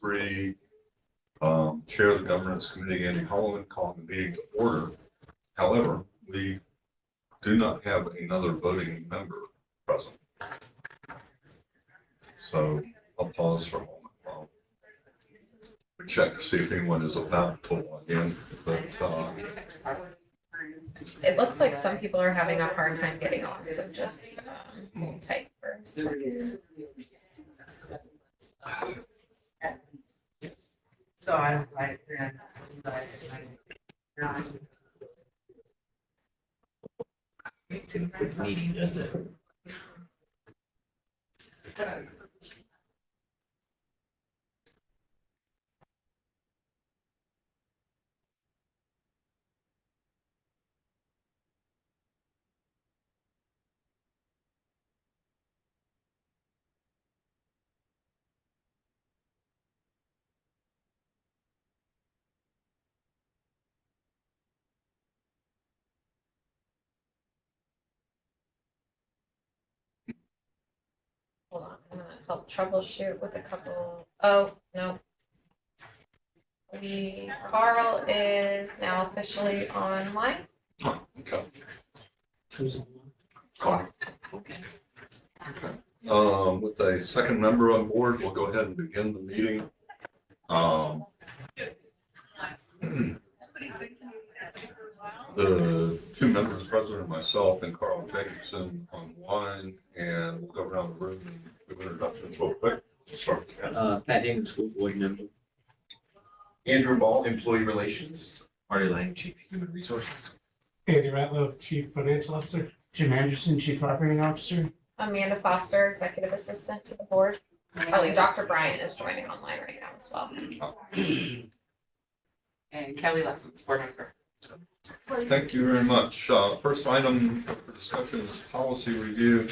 3, Chair of the Governance Committee, Andy Holloman, calling the meeting to order. However, we do not have another voting member present. So I'll pause for a moment while we check to see if anyone is about to log in. But it looks like some people are having a hard time getting on, so just hold tight for a second. So I was like, it's a quick meeting, does it? Hold on, I'm gonna help troubleshoot with a couple. Oh, no. Carl is now officially online. okay. Okay. With a second member on board, we'll go ahead and begin the meeting. The two members present are myself and Carl Jacobson online, and we'll go around the room and give introductions real quick. We'll start with Ken. Pat Hingham, school board member. Andrew Ball, Employee Relations. Marty Lang, Chief Human Resources. Andy Ratliff, Chief Financial Officer. Jim Anderson, Chief Operating Officer. Amanda Foster, Executive Assistant to the Board. Dr. Bryant is joining online right now as well. And Kelly Lessons, board member. Thank you very much. First item for discussion is policy review.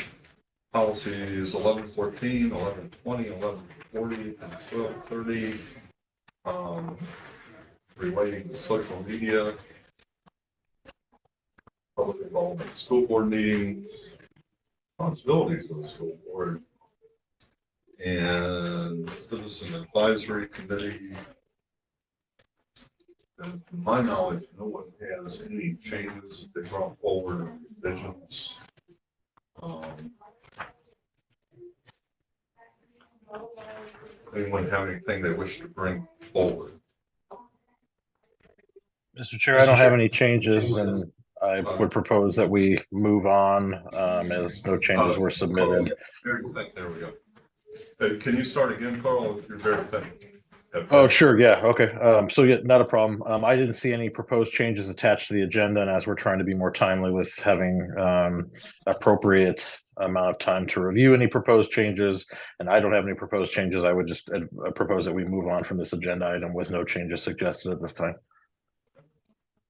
Policies 1114, 1120, 1140, and 1230. Relating to social media, public involvement, school board meetings, responsibilities of the school board, and citizen advisory committee. And to my knowledge, no one has any changes that they brought forward, revisions. Anyone have anything they wish to bring forward? Mr. Chair, I don't have any changes, and I would propose that we move on as no changes were submitted. There we go. Can you start again, Carl? You're very faint. Oh, sure. Yeah. Okay. So yeah, not a problem. I didn't see any proposed changes attached to the agenda, and as we're trying to be more timely with having appropriate amount of time to review any proposed changes, and I don't have any proposed changes, I would just propose that we move on from this agenda item with no changes suggested at this time.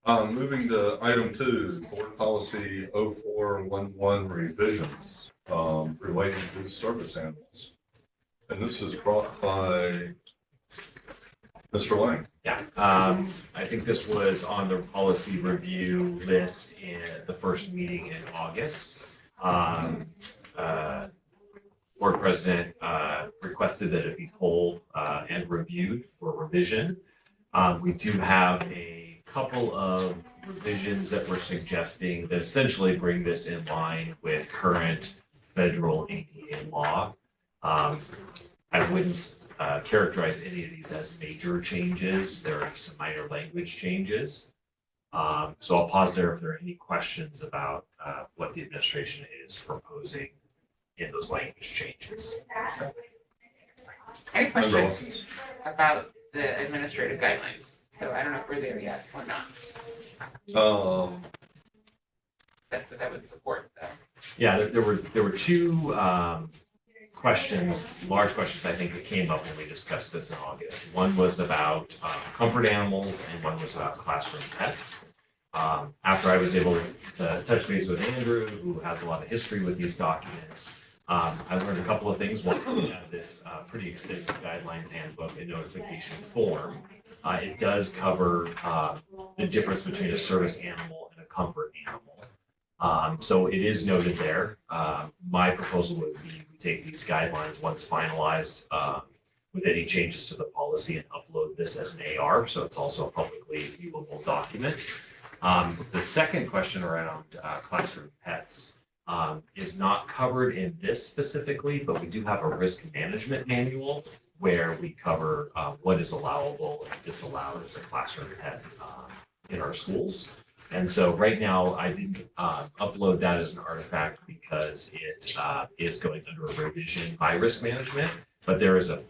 Moving to item 2, board policy 0411 revisions relating to service animals. And this is brought by Mr. Lang. Yeah, I think this was on the policy review list in the first meeting in August. Board president requested that it be pulled and reviewed for revision. We do have a couple of revisions that we're suggesting that essentially bring this in line with current federal ADA law. I wouldn't characterize any of these as major changes. There are some minor language changes. So I'll pause there if there are any questions about what the administration is proposing in those language changes. Any questions about the administrative guidelines? So I don't know if we're there yet or not. That would support that. Yeah, there were two questions, large questions, I think, that came up when we discussed this in August. One was about comfort animals, and one was about classroom pets. After I was able to touch base with Andrew, who has a lot of history with these documents, I learned a couple of things. One, we have this pretty extensive guidelines handbook and notification form. It does cover the difference between a service animal and a comfort animal. So it is noted there. My proposal would be we take these guidelines once finalized with any changes to the policy and upload this as an AR, so it's also a publicly viewable document. The second question around classroom pets is not covered in this specifically, but we do have a risk management manual where we cover what is allowable and disallowed as a classroom pet in our schools. And so right now, I didn't upload that as an artifact because it is going under a revision by risk management. But there is a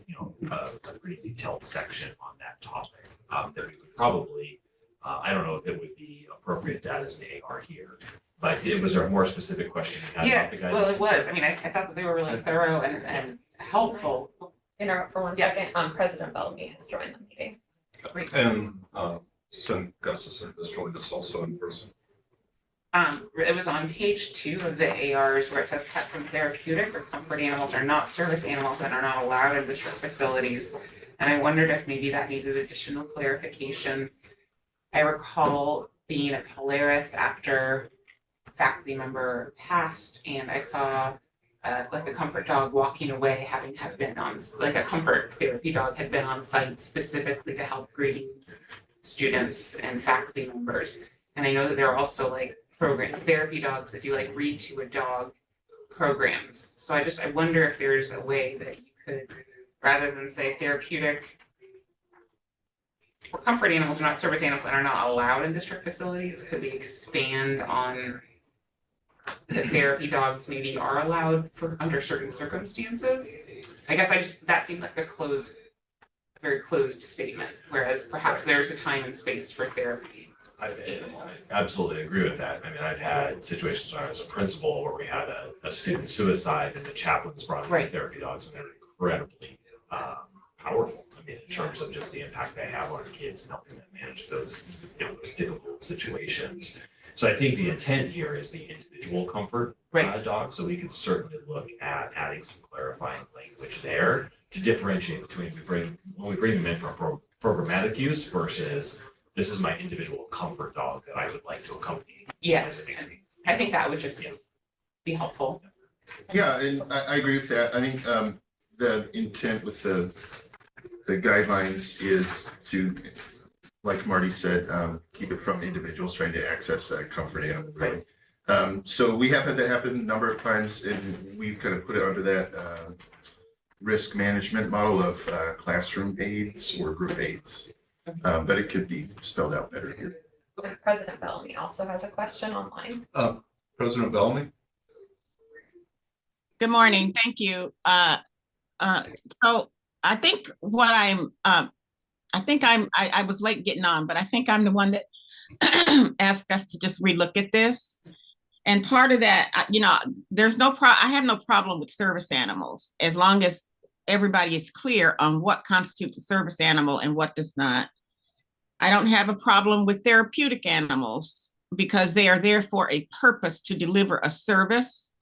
pretty detailed section on that topic that we would probably, I don't know if it would be appropriate to add as an AR here, but it was a more specific question. Yeah, well, it was. I mean, I thought that they were really thorough and helpful. Interrupt for 1 Yes. second. President Bellamy has joined the meeting. And Sen Gustafson has joined us also in person. It was on page 2 of the ARs where it says pets and therapeutic or comfort animals are not service animals and are not allowed in district facilities. And I wondered if maybe that needed additional clarification. I recall being at Polaris after a faculty member passed, and I saw like a comfort dog walking away, having been on, like a comfort therapy dog had been on site specifically to help grading students and faculty members. And I know that there are also like therapy dogs that do like read to a dog programs. So I wonder if there's a way that you could, rather than say therapeutic or comfort animals are not service animals and are not allowed in district facilities, could we expand on the therapy dogs maybe are allowed for under certain circumstances? I guess that seemed like a very closed statement, whereas perhaps there's a time and space for therapy. I absolutely agree with that. I mean, I've had situations when I was a principal where we had a student suicide and the chaplains brought in Right. therapy dogs, and they're incredibly powerful. I mean, in terms of just the impact they have on kids and helping them manage those difficult situations. So I think the intent here is the individual comfort dog. So we could certainly look at adding some clarifying language there to differentiate between when we bring them in for programmatic use versus this is my individual comfort dog that I would like to accompany. Yeah, As it makes me. I think that would just be helpful. Yeah, and I agree with that. I think the intent with the guidelines is to, like Marty said, keep it from individuals trying to access comfort animal. Right. So we have had that happen a number of times, and we've kind of put it under that risk management model of classroom aids or group aids. But it could be spelled out better here. And President Bellamy also has a question online. President Bellamy? Good morning. Thank you. So I think I was late getting on, but I think I'm the one that asked us to just relook at this. And part of that, I have no problem with service animals as long as everybody is clear on what constitutes a service animal and what does not. I don't have a problem with therapeutic animals because they are there for a purpose to deliver a service.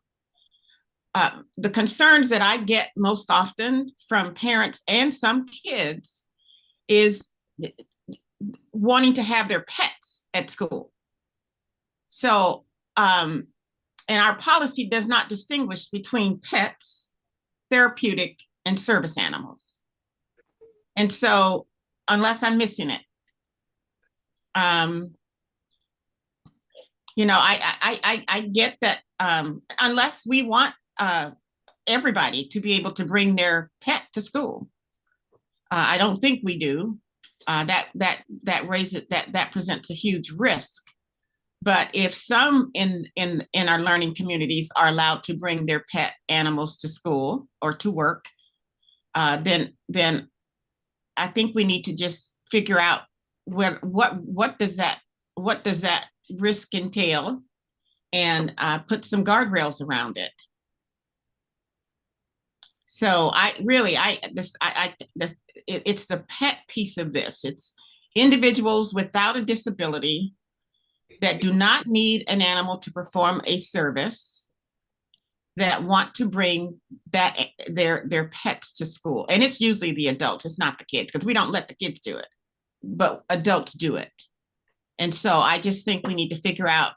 The concerns that I get most often from parents and some kids is wanting to have their pets at school. So, and our policy does not distinguish between pets, therapeutic, and service animals. And so, unless I'm missing it, I get that unless we want everybody to be able to bring their pet to school, I don't think we do. That presents a huge risk. But if some in our learning communities are allowed to bring their pet animals to school or to work, then I think we need to just figure out what does that risk entail, and put some guardrails around it. So it's the pet piece of this. It's individuals without a disability that do not need an animal to perform a service that want to bring their pets to school. And it's usually the adults, it's not the kids, because we don't let the kids do it, but adults do it. And so I just think we need to figure out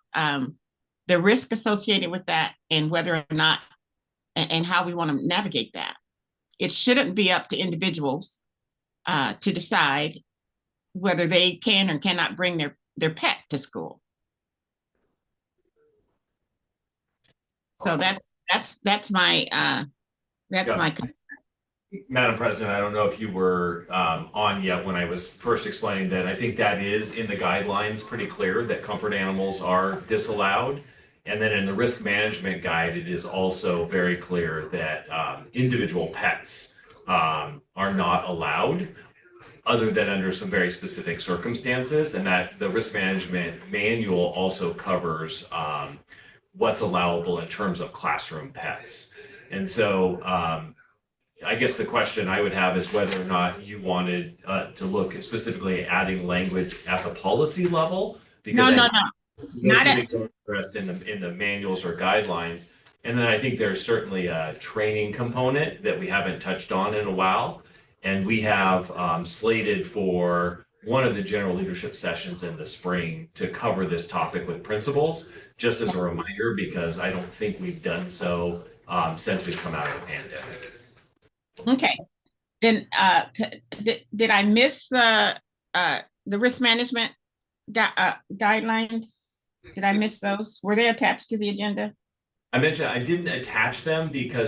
the risk associated with that and whether or not, and how we want to navigate that. it shouldn't be up to individuals to decide whether they can or cannot bring their pet to school. So that's my concern. Madam President, I don't know if you were on yet when I was first explaining that. I think that is in the guidelines pretty clear that comfort animals are disallowed. And then in the risk management guide, it is also very clear that individual pets are not allowed other than under some very specific circumstances. And that the risk management manual also covers what's allowable in terms of classroom pets. And so I guess the question I would have is whether or not you wanted to look at specifically adding language at the policy level. Because No. Not at- addressed in the manuals or guidelines. And then I think there's certainly a training component that we haven't touched on in a while. And we have slated for one of the general leadership sessions in the spring to cover this topic with principals, just as a reminder, because I don't think we've done so since we've come out of the pandemic. Okay, then did I miss the risk management guidelines? Did I miss those? Were they attached to the agenda? I mentioned I didn't attach them because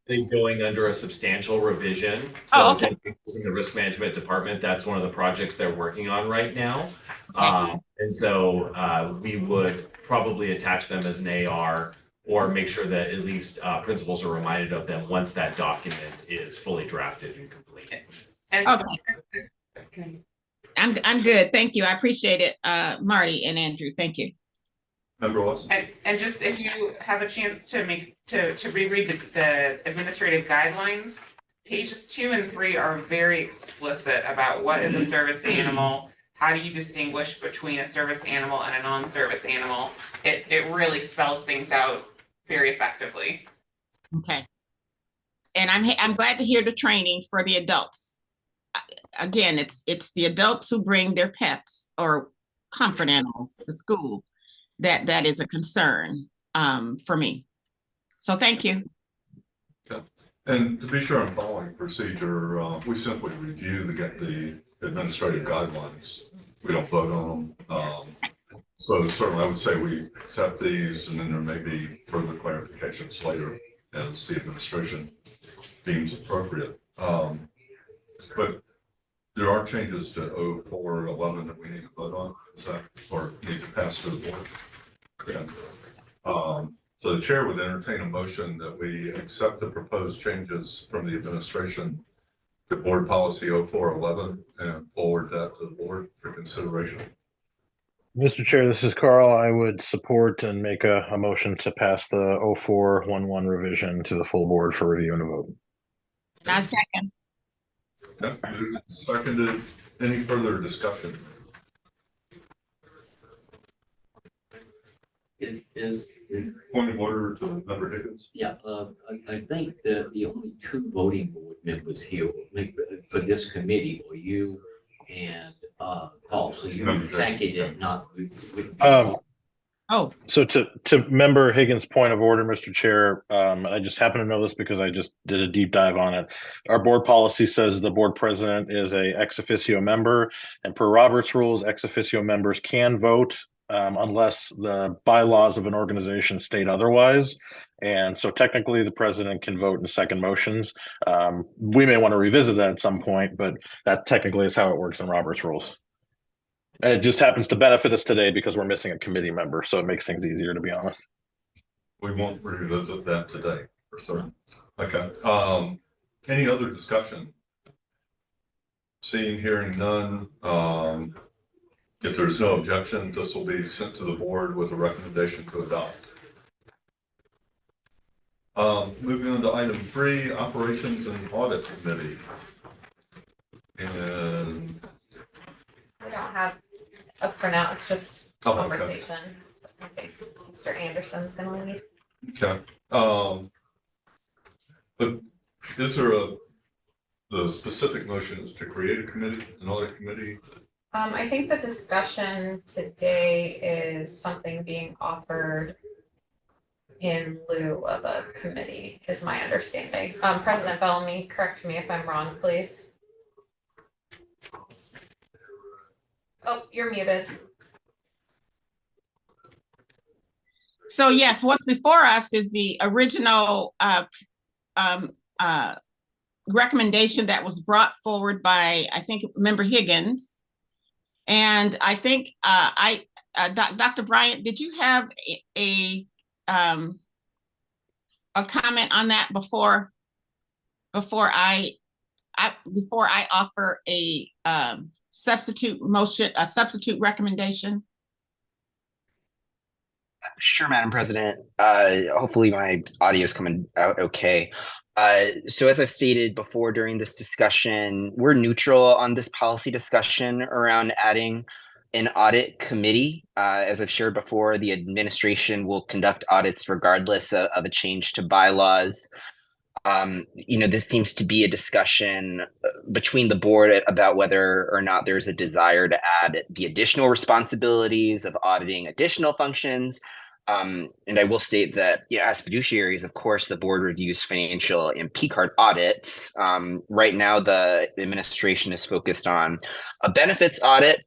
they're going under a substantial revision. So in the risk management department, that's one of the projects they're working on right now. And so we would probably attach them as an AR or make sure that at least principals are reminded of them once that document is fully drafted and complete. And Okay. I'm good. Thank you. I appreciate it, Marty and Andrew. Thank you. Member Watson? And just if you have a chance to reread the administrative guidelines, pages 2 and 3 are very explicit about what is a service animal. How do you distinguish between a service animal and a non-service animal? It really spells things out very effectively. Okay. And I'm glad to hear the training for the adults. Again, it's the adults who bring their pets or comfort animals to school that is a concern for me. So thank you. Okay. And to be sure I'm following procedure, we simply review the administrative guidelines. We don't vote on them. So certainly I would say we accept these, and then there may be further clarifications later as the administration deems appropriate. But there are changes to 0411 that we need to vote on, is that, or need to pass through the board? Okay. So the chair would entertain a motion that we accept the proposed changes from the administration to board policy 0411 and forward that to the board for consideration. Mr. Chair, this is Carl. I would support and make a motion to pass the 0411 revision to the full board for review and a vote. And I second. Okay, moved and seconded. Any further discussion? Point of order to Member Higgins. Yeah, I think that the only two voting board members here for this committee were you and Paul. So you seconded, not. So to Member Higgins' point of order, Mr. Chair, I just happen to know this because I just did a deep dive on it. Our board policy says the board president is a ex officio member, and per Robert's rules, ex officio members can vote unless the bylaws of an organization state otherwise. And so technically the president can vote in second motions. We may want to revisit that at some point, but that technically is how it works in Robert's rules. And it just happens to benefit us today because we're missing a committee member, so it makes things easier, to be honest. We won't revisit that today for certain. Okay. Any other discussion? Seeing, hearing none. If there's no objection, this will be sent to the board with a recommendation to adopt. Moving on to item 3, Operations and Audit Committee. And We don't have a printout, it's just Oh, okay. conversation. I think Mr. Anderson's gonna lead. Okay, but is there the specific motion is to create a committee, an audit committee? I think the discussion today is something being offered in lieu of a committee, is my understanding. President Bellamy, correct me if I'm wrong, please. Oh, you're muted. So yes, what's before us is the original recommendation that was brought forward by, I think, Member Higgins. And I think Dr. Bryant, did you have a comment on that before I offer a substitute motion, a substitute recommendation? Sure, Madam President. Hopefully my audio is coming out okay. So as I've stated before during this discussion, we're neutral on this policy discussion around adding an audit committee. As I've shared before, the administration will conduct audits regardless of a change to bylaws. This seems to be a discussion between the board about whether or not there's a desire to add the additional responsibilities of auditing additional functions. And I will state that, as fiduciaries, of course, the board reviews financial and P-card audits. Right now, the administration is focused on a benefits audit.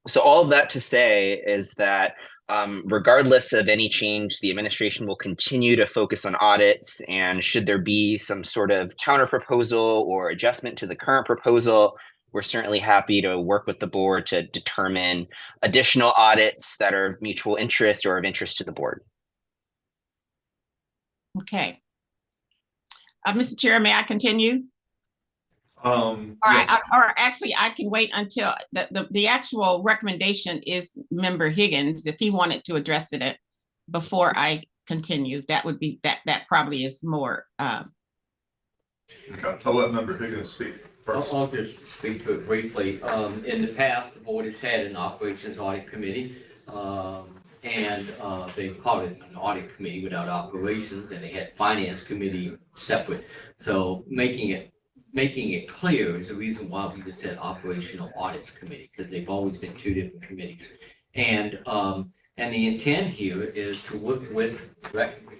So all of that to say is that regardless of any change, the administration will continue to focus on audits, and should there be some sort of counter proposal or adjustment to the current proposal, we're certainly happy to work with the board to determine additional audits that are of mutual interest or of interest to the board. Okay. Mr. Chair, may I continue? Yes. Or actually, I can wait until the actual recommendation is Member Higgins. If he wanted to address it before I continue, that would be that probably is more. Okay, I'll let Member Higgins speak first. I'll just speak to it briefly. In the past, the board has had an operations audit committee. And they called it an audit committee without operations, and they had finance committee separate. So making it clear is the reason why we just had operational audits committee, because they've always been two different committees. And the intent here is to work with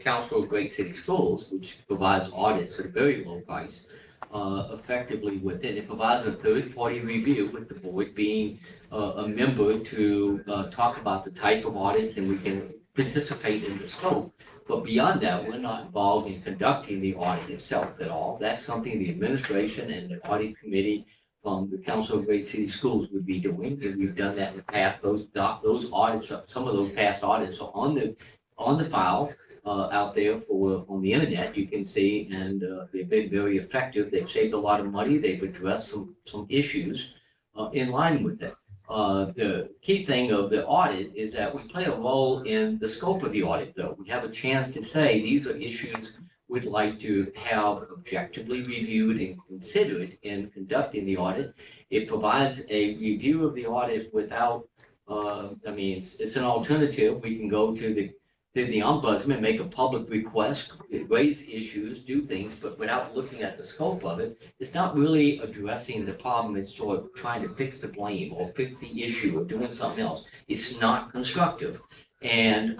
Council of Great City Schools, which provides audits at a very low price, effectively within. It provides a third-party review with the board being a member to talk about the type of audit, and we can participate in the scope. But beyond that, we're not involved in conducting the audit itself at all. That's something the administration and the audit committee from the Council of Great City Schools would be doing, and we've done that in the past. Those audits, some of those past audits are on the file out there on the internet. You can see, and they've been very effective. They've saved a lot of money. They've addressed some issues in line with it. The key thing of the audit is that we play a role in the scope of the audit, though. We have a chance to say these are issues we'd like to have objectively reviewed and considered in conducting the audit. It provides a review of the audit without, it's an alternative. We can go to the ombudsman, make a public request, raise issues, do things, but without looking at the scope of it. It's not really addressing the problem. It's sort of trying to fix the blame or fix the issue or doing something else. It's not constructive. And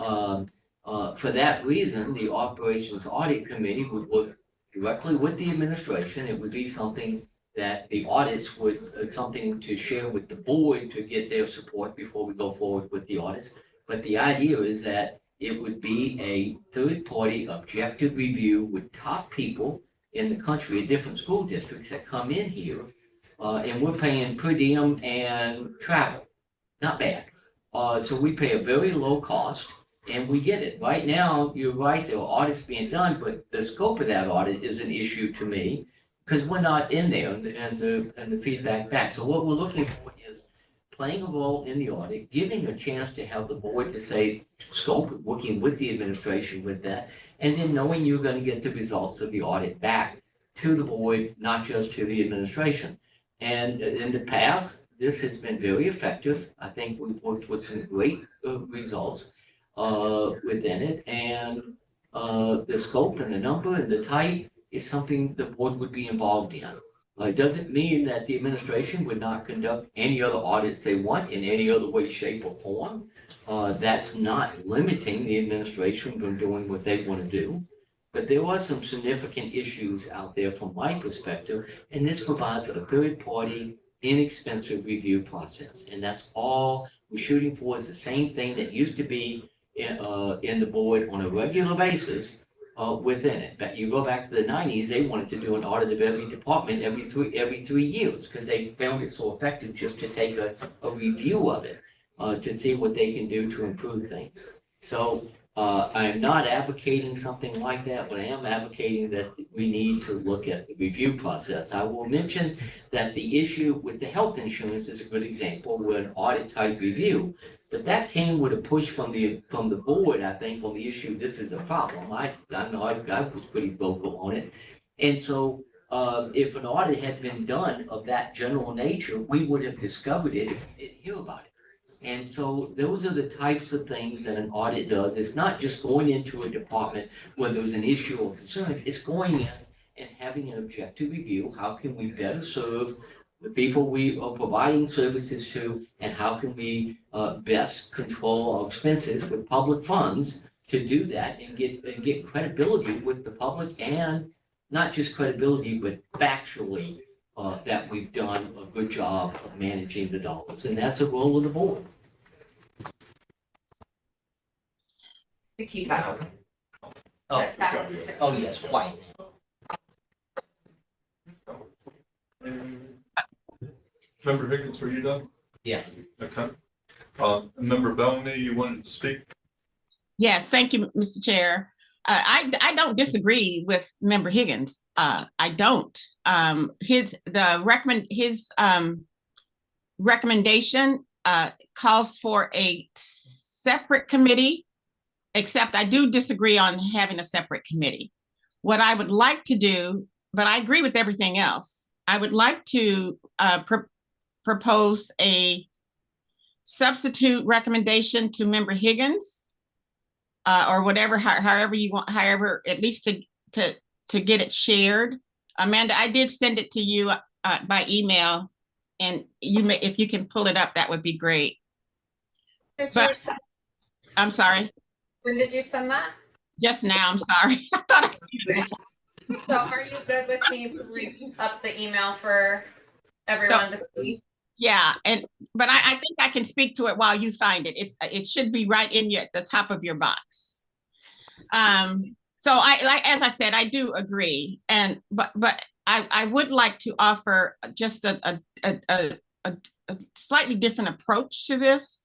for that reason, the Operations Audit Committee would work directly with the administration. It would be something that the audits would, something to share with the board to get their support before we go forward with the audits. But the idea is that it would be a third-party objective review with top people in the country at different school districts that come in here, and we're paying per diem and travel. Not bad. So we pay a very low cost, and we get it. Right now, you're right, there are audits being done, but the scope of that audit is an issue to me because we're not in there and the feedback back. So what we're looking for is playing a role in the audit, giving a chance to have the board to say scope, working with the administration with that, and then knowing you're going to get the results of the audit back to the board, not just to the administration. And in the past, this has been very effective. I think we've worked with some great results within it, and the scope and the number and the type is something the board would be involved in. It doesn't mean that the administration would not conduct any other audits they want in any other way, shape, or form. That's not limiting the administration from doing what they want to do. But there are some significant issues out there from my perspective, and this provides a third-party, inexpensive review process. And that's all we're shooting for, is the same thing that used to be in the board on a regular basis within it. But you go back to the 90s, they wanted to do an audit of every department every 3 years because they found it so effective just to take a review of it to see what they can do to improve things. So I'm not advocating something like that, but I am advocating that we need to look at the review process. I will mention that the issue with the health insurance is a good example with an audit type review. But that came with a push from the board, I think, on the issue, this is a problem. I know I was pretty vocal on it. And so if an audit had been done of that general nature, we would have discovered it if we didn't hear about it. And so those are the types of things that an audit does. It's not just going into a department where there's an issue or concern. It's going in and having an objective review. How can we better serve the people we are providing services to, and how can we best control our expenses with public funds to do that and get credibility with the public, and not just credibility, but factually that we've done a good job of managing the dollars, and that's a role of the board. To keep that open. Oh, That's- oh yes, quite. Member Higgins, were you done? Yes. Okay. Member Bellamy, you wanted to speak? Yes, thank you, Mr. Chair. I don't disagree with Member Higgins. I don't. His recommendation calls for a separate committee, except I do disagree on having a separate committee. What I would like to do, but I agree with everything else, I would like to propose a substitute recommendation to Member Higgins, or whatever, however you want, however, at least to get it shared. Amanda, I did send it to you by email, and if you can pull it up, that would be great. I'm sorry. When did you send that? Just now, I'm sorry. I thought I sent it. So are you good with me bringing up the email for everyone to see? Yeah, but I think I can speak to it while you find it. It should be right in the top of your box. So as I said, I do agree, but I would like to offer just a slightly different approach to this.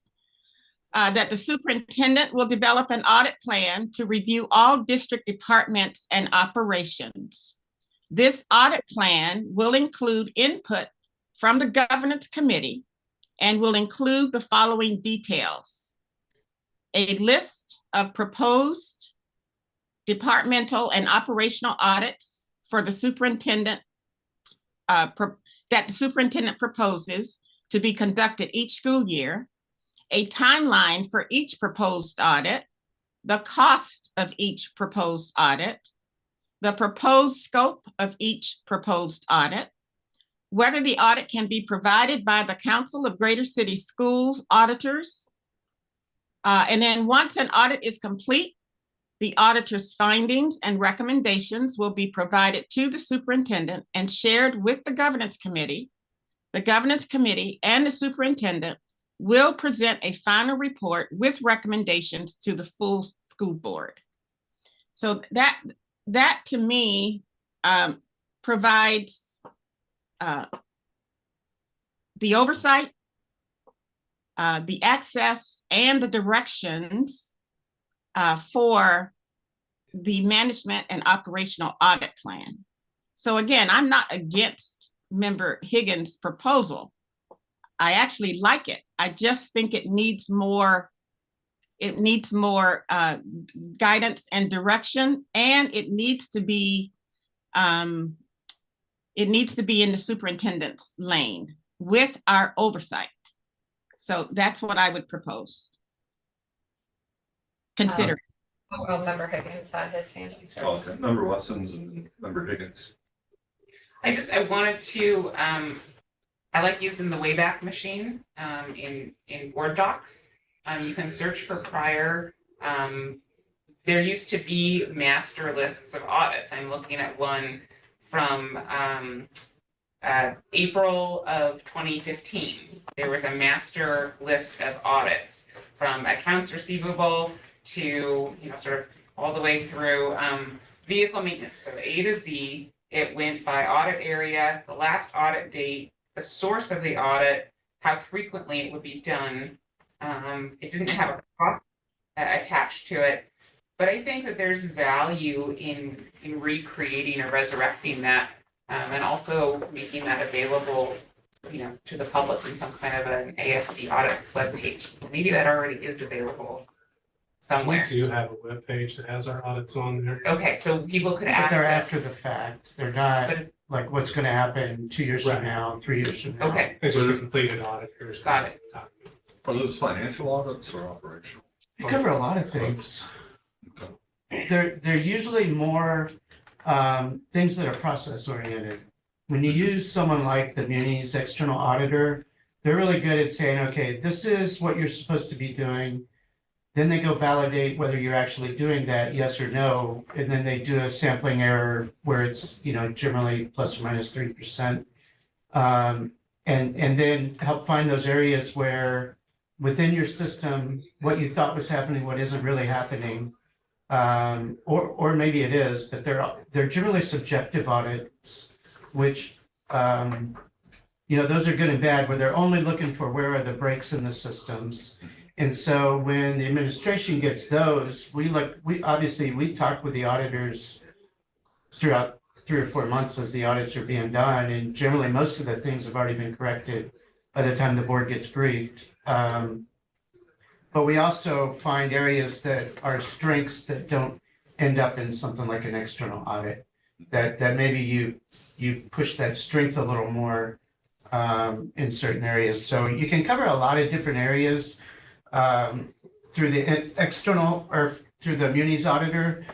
That the superintendent will develop an audit plan to review all district departments and operations. This audit plan will include input from the governance committee and will include the following details: a list of proposed departmental and operational audits for the superintendent that the superintendent proposes to be conducted each school year, a timeline for each proposed audit, the cost of each proposed audit, the proposed scope of each proposed audit, whether the audit can be provided by the Council of Greater City Schools auditors. And then once an audit is complete, the auditor's findings and recommendations will be provided to the superintendent and shared with the governance committee. The governance committee and the superintendent will present a final report with recommendations to the full school board. So that to me provides the oversight, the access, and the directions for the management and operational audit plan. So again, I'm not against Member Higgins' proposal. I actually like it. I just think it needs more guidance and direction, and it needs to be in the superintendent's lane with our oversight. So that's what I would propose. Consider. Well, Member Higgins had his hand. Okay, Member Watson's and Member Higgins. I wanted to, I like using the Wayback Machine, in Word docs. You can search for prior, there used to be master lists of audits. I'm looking at one from, April of 2015. There was a master list of audits from accounts receivable to, sort of all the way through, vehicle maintenance. So A to Z, it went by audit area, the last audit date, the source of the audit, how frequently it would be done. It didn't have a cost attached to it, but I think that there's value in recreating or resurrecting that, and also making that available, to the public in some kind of an ASD audits webpage. Maybe that already is available somewhere. We do have a webpage that has our audits on there. Okay, so people could But access. they're after the fact. They're not But- like what's gonna happen 2 years from Right. now, 3 years from now. Okay, It's just a completed audit. Here's the Got it. document. Are those financial audits or operational? They cover a lot of things. Okay. They're usually more things that are process oriented. When you use someone like the Muni's external auditor, they're really good at saying, okay, this is what you're supposed to be doing. Then they go validate whether you're actually doing that, yes or no, and then they do a sampling error where it's, generally plus or minus 3%. And then help find those areas where within your system, what you thought was happening, what isn't really happening. Or maybe it is, but they're generally subjective audits, which, those are good and bad, where they're only looking for where are the breaks in the systems. And so when the administration gets those, we talk with the auditors throughout 3 or 4 months as the audits are being done, and generally most of the things have already been corrected by the time the board gets briefed. But we also find areas that are strengths that don't end up in something like an external audit. That maybe you push that strength a little more in certain areas. So you can cover a lot of different areas through the external or through the Muni's auditor,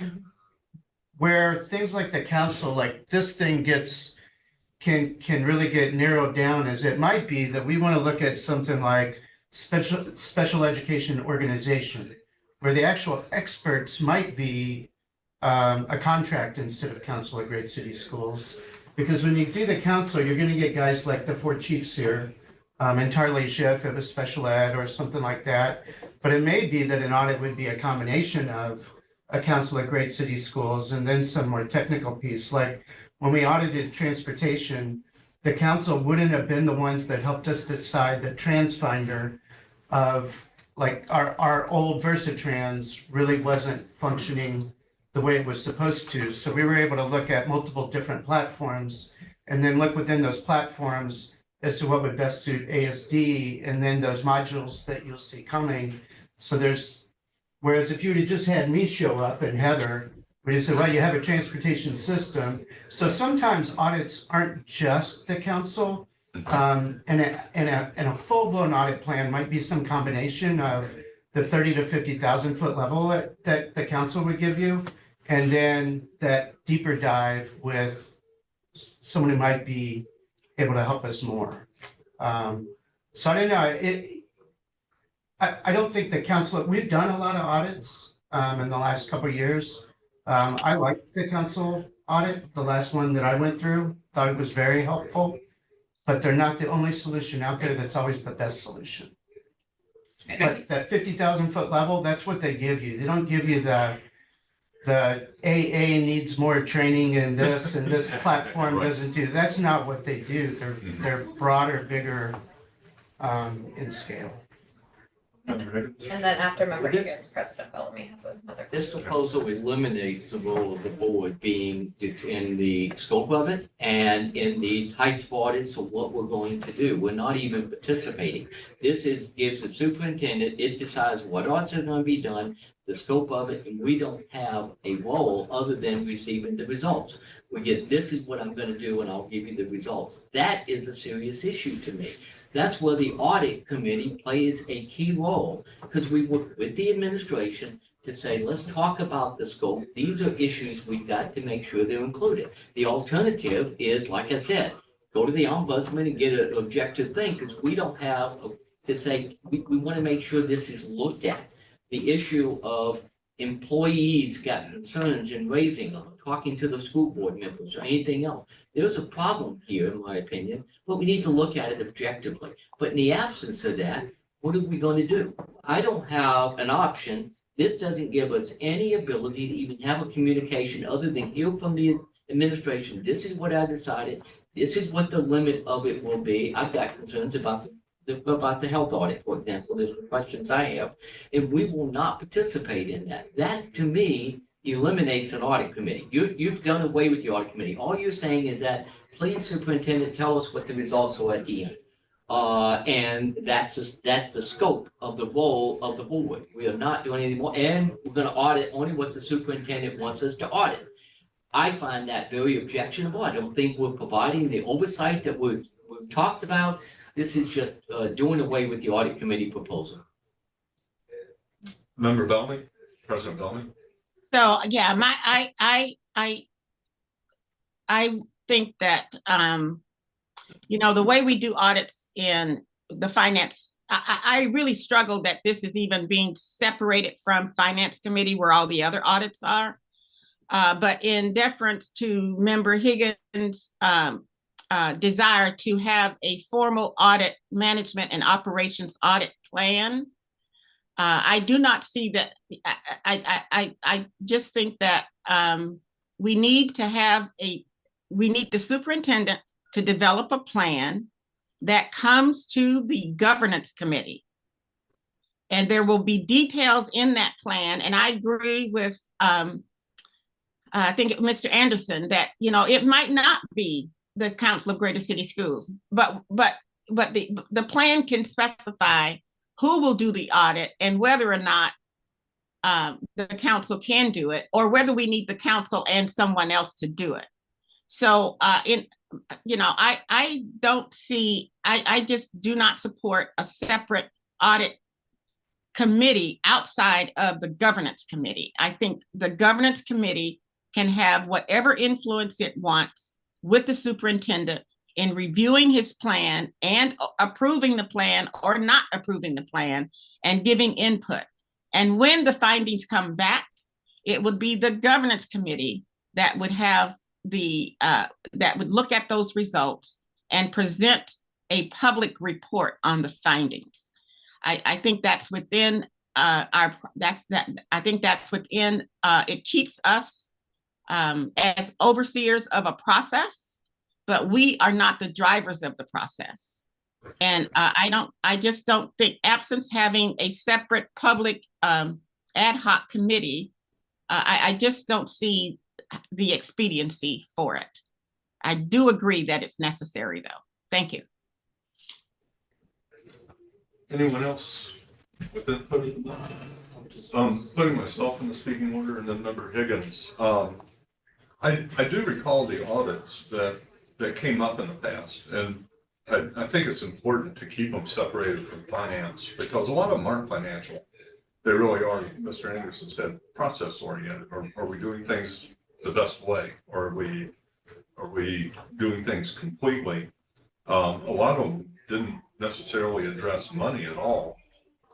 where things like the council, like this thing can really get narrowed down, as it might be that we want to look at something like special education organization, where the actual experts might be a contract instead of council at Great City Schools. Because when you do the council, you're going to get guys like the 4 chiefs here, entirely if it was special ed or something like that. But it may be that an audit would be a combination of a council at Great City Schools and then some more technical piece. Like when we audited transportation, the council wouldn't have been the ones that helped us decide that TransFinder of like our old Versatrans really wasn't functioning the way it was supposed to. So we were able to look at multiple different platforms and then look within those platforms as to what would best suit ASD and then those modules that you'll see coming. So whereas if you would have just had me show up and Heather, we just said, well, you have a transportation system. So sometimes audits aren't just the council. And a full-blown audit plan might be some combination of the 30 to 50,000 foot level that the council would give you. And then that deeper dive with someone who might be able to help us more. So I don't know, I don't think the council, we've done a lot of audits in the last couple of years. I liked the council audit, the last one that I went through, thought it was very helpful, but they're not the only solution out there that's always the best solution. But that 50,000 foot level, that's what they give you. They don't give you the AA needs more training and this platform doesn't do. That's not what they do. They're broader, bigger in scale. And then after member Higgins, President Bellamy has another. This proposal eliminates the role of the board being in the scope of it and in the types of audits of what we're going to do. We're not even participating. This gives the superintendent, it decides what audits are going to be done, the scope of it, and we don't have a role other than receiving the results. We get, this is what I'm going to do and I'll give you the results. That is a serious issue to me. That's where the audit committee plays a key role, because we work with the administration to say, let's talk about the scope. These are issues we've got to make sure they're included. The alternative is, like I said, go to the ombudsman and get an objective thing, because we don't have to say, we want to make sure this is looked at. The issue of employees got concerns in raising them, talking to the school board members or anything else. There's a problem here, in my opinion, but we need to look at it objectively. But in the absence of that, what are we going to do? I don't have an option. This doesn't give us any ability to even have a communication other than hear from the administration. This is what I decided. This is what the limit of it will be. I've got concerns about the health audit, for example. There's questions I have, and we will not participate in that. That, to me, eliminates an audit committee. You've done away with the audit committee. All you're saying is that, please, superintendent, tell us what the results are at the end. And that's the scope of the role of the board. We are not doing anything more, and we're going to audit only what the superintendent wants us to audit. I find that very objectionable. I don't think we're providing the oversight that we've talked about. This is just doing away with the audit committee proposal. Member Bellamy, President Bellamy. So, yeah, I think that, you know, the way we do audits in the finance, I really struggle that this is even being separated from finance committee where all the other audits are. But in deference to Member Higgins' desire to have a formal audit management and operations audit plan, I do not see that. I just think that we need the superintendent to develop a plan that comes to the governance committee. And there will be details in that plan. And I agree with, I think Mr. Anderson, that, you know, it might not be the Council of Greater City Schools, but the plan can specify who will do the audit and whether or not the council can do it, or whether we need the council and someone else to do it. So you know, I don't see, I just do not support a separate audit committee outside of the governance committee. I think the governance committee can have whatever influence it wants with the superintendent in reviewing his plan and approving the plan or not approving the plan and giving input. And when the findings come back, it would be the governance committee that would have that would look at those results and present a public report on the findings. I think that's within I think that's within, it keeps us as overseers of a process, but we are not the drivers of the process. And I just don't think, absence having a separate public ad hoc committee, I just don't see the expediency for it. I do agree that it's necessary, though. Thank you. Anyone else with input? Putting myself in the speaking order, and then Member Higgins. I do recall the audits that came up in the past, and I think it's important to keep them separated from finance, because a lot of them aren't financial. They really are, Mr. Anderson said, process oriented. Are we doing things the best way? Or are we doing things completely? A lot of them didn't necessarily address money at all.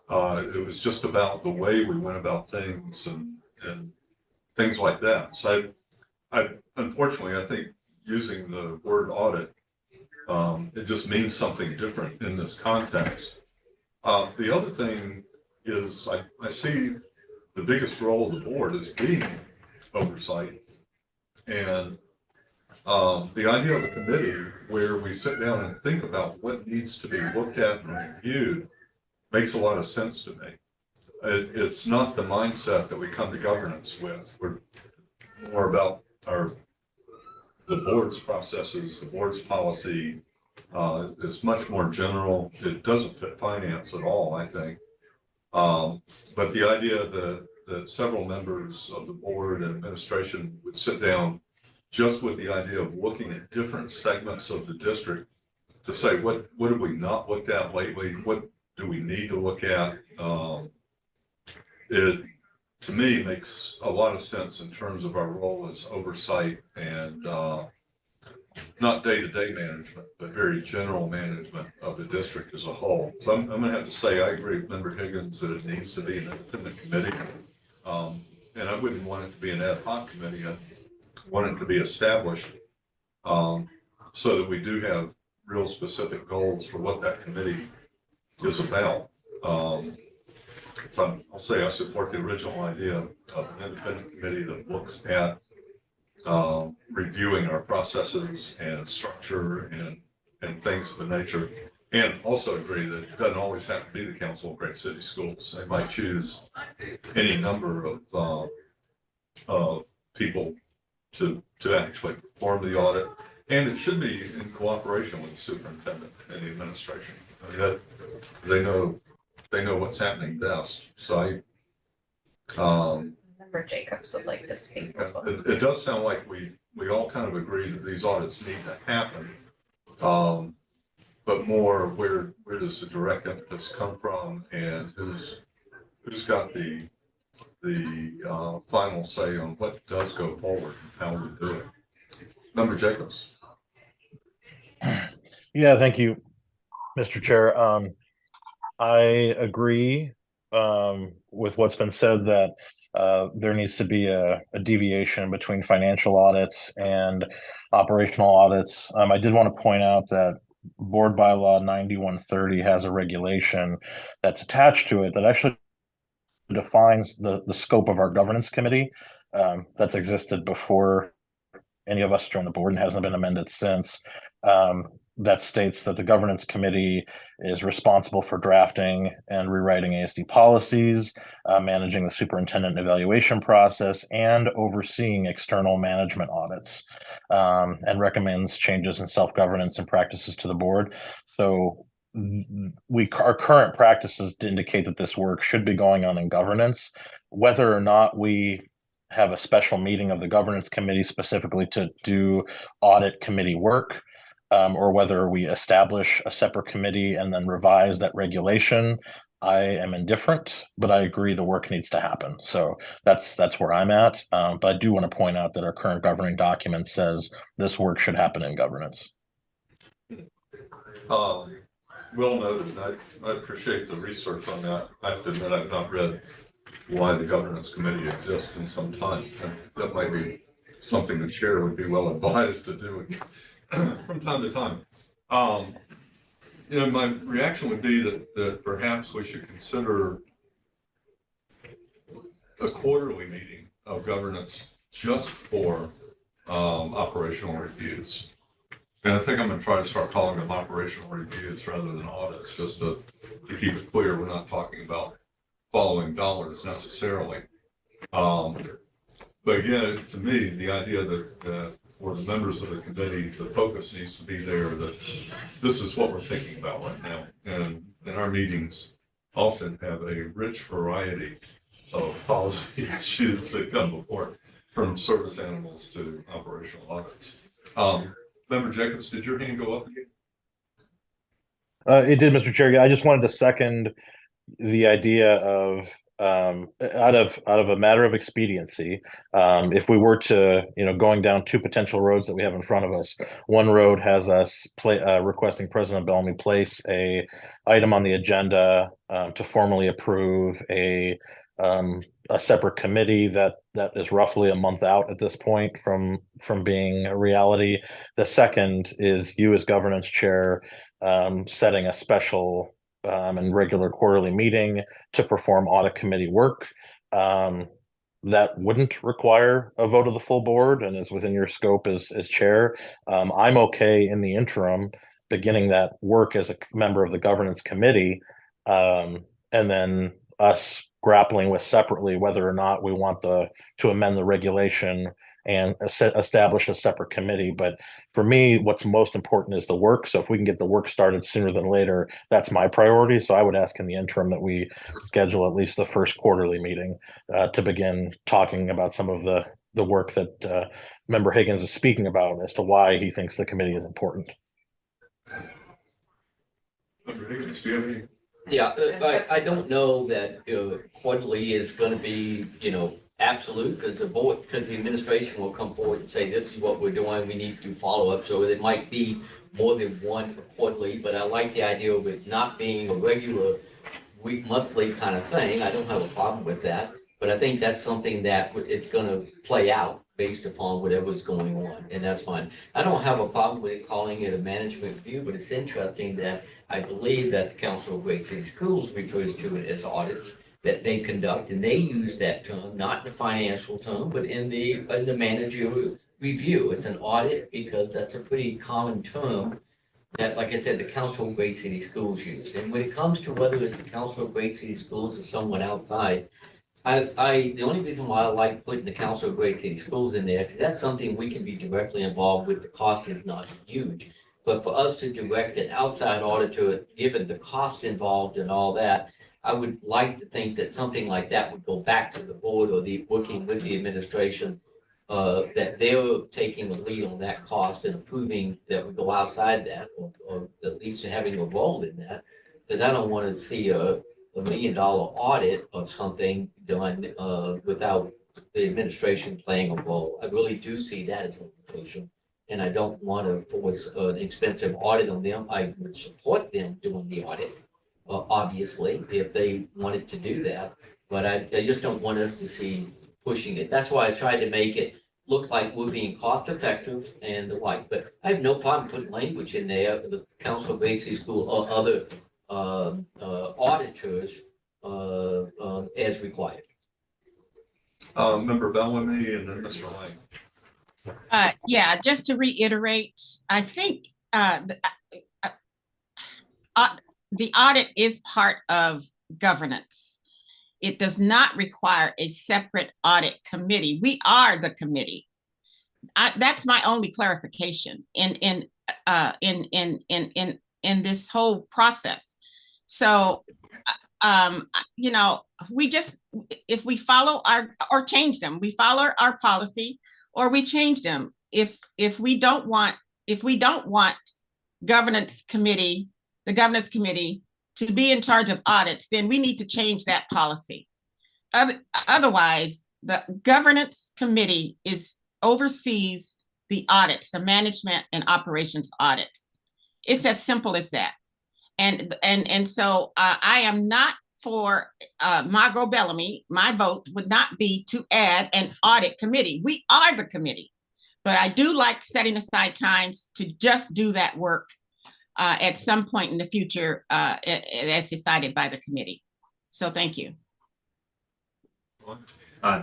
It was just about the way we went about things and things like that. So I unfortunately, I think using the word audit, it just means something different in this context. The other thing is I see the biggest role of the board as being oversight. And the idea of a committee where we sit down and think about what needs to be looked at and reviewed makes a lot of sense to me. It's not the mindset that we come to governance with. We're more about the board's processes, the board's policy. It's much more general. It doesn't fit finance at all, I think. But the idea that several members of the board and administration would sit down just with the idea of looking at different segments of the district to say, what have we not looked at lately? What do we need to look at? to me, makes a lot of sense in terms of our role as oversight and, not day-to-day management, but very general management of the district as a whole. So I'm gonna have to say, I agree with Member Higgins that it needs to be an independent committee. And I wouldn't want it to be an ad hoc committee. I want it to be established, so that we do have real specific goals for what that committee is about. So I'll say I support the original idea of an independent committee that looks at reviewing our processes and structure and things of the nature. And also agree that it doesn't always have to be the Council of Great City Schools. They might choose any number of people to actually perform the audit. And it should be in cooperation with the superintendent and the administration. I mean, that they know what's happening best. So Member Jacobs would like to speak as well. it does sound like we all kind of agree that these audits need to happen. But more where does the direct impetus come from, and who's got the final say on what does go forward and how we do it. Member Jacobs. Yeah, thank you, Mr. Chair. I agree with what's been said that there needs to be a deviation between financial audits and operational audits. I did want to point out that Board Bylaw 9130 has a regulation that's attached to it that actually defines the scope of our governance committee that's existed before any of us joined the board and hasn't been amended since. That states that the governance committee is responsible for drafting and rewriting ASD policies, managing the superintendent evaluation process, and overseeing external management audits, and recommends changes in self-governance and practices to the board. So our current practices indicate that this work should be going on in governance. Whether or not we have a special meeting of the governance committee specifically to do audit committee work, or whether we establish a separate committee and then revise that regulation, I am indifferent, but I agree the work needs to happen. So that's where I'm at. But I do want to point out that our current governing document says this work should happen in governance. Well noted. I appreciate the research on that. I have to admit I've not read why the governance committee exists in some time. That might be something the chair would be well advised to do from time to time. My reaction would be that perhaps we should consider a quarterly meeting of governance just for operational reviews. And I think I'm going to try to start calling them operational reviews rather than audits, just to keep it clear we're not talking about following dollars necessarily. But again, to me, the idea that for the members of the committee, the focus needs to be there, that this is what we're thinking about right now. And our meetings often have a rich variety of policy issues that come before, from service animals to operational audits. Member Jacobs, did your hand go up again? It did, Mr. Chair. Yeah, I just wanted to second the idea of out of a matter of expediency, if we were to, going down two potential roads that we have in front of us, one road has us requesting President Bellamy place a item on the agenda to formally approve a separate committee that is roughly a month out at this point from being a reality. The second is you as governance chair setting a special and regular quarterly meeting to perform audit committee work. That wouldn't require a vote of the full board and is within your scope as chair. I'm okay in the interim beginning that work as a member of the governance committee, and then us grappling with separately whether or not we want to amend the regulation and establish a separate committee. But for me, what's most important is the work. So if we can get the work started sooner than later, that's my priority. So I would ask in the interim that we schedule at least the first quarterly meeting to begin talking about some of the work that Member Higgins is speaking about as to why he thinks the committee is important. Member Higgins, do you have any Yeah, And I don't know that, quarterly is gonna be, absolute, because the administration will come forward and say, this is what we're doing, we need to do follow-up, so there might be more than one quarterly, but I like the idea of it not being a regular monthly kind of thing. I don't have a problem with that, but I think that's something that it's gonna play out based upon whatever's going on, and that's fine. I don't have a problem with it calling it a management review, but it's interesting that I believe that the Council of Great City Schools refers to it as audits that they conduct, and they use that term, not in the financial term, but in the managerial review. It's an audit because that's a pretty common term that, like I said, the Council of Great City Schools use. And when it comes to whether it's the Council of Great City Schools or someone outside, the only reason why I like putting the Council of Great City Schools in there, because that's something we can be directly involved with. The cost is not huge. But for us to direct an outside auditor, given the cost involved and all that, I would like to think that something like that would go back to the board or working with the administration, that they're taking the lead on that cost and approving that we go outside that, or at least having a role in that. Because I don't want to see a $1 million audit of something done, without the administration playing a role. I really do see that as a limitation. And I don't want to force an expensive audit on them. I would support them doing the audit, obviously, if they wanted to do that. But I just don't want us to see pushing it. That's why I tried to make it look like we're being cost effective and the like. But I have no problem putting language in there, the Council of Great City School or other auditors as required. Member Bellamy and then Mr. Lang. Yeah, just to reiterate, I think the audit is part of governance. It does not require a separate audit committee. We are the committee. That's my only clarification in this whole process. So, we just, if we follow or change them, we follow our policy or we change them. If we don't want the governance committee to be in charge of audits, then we need to change that policy. Otherwise, the governance committee oversees the audits, the management and operations audits. It's as simple as that. And so I am not for Margot Bellamy. My vote would not be to add an audit committee. We are the committee, but I do like setting aside times to just do that work at some point in the future, as decided by the committee. So thank you.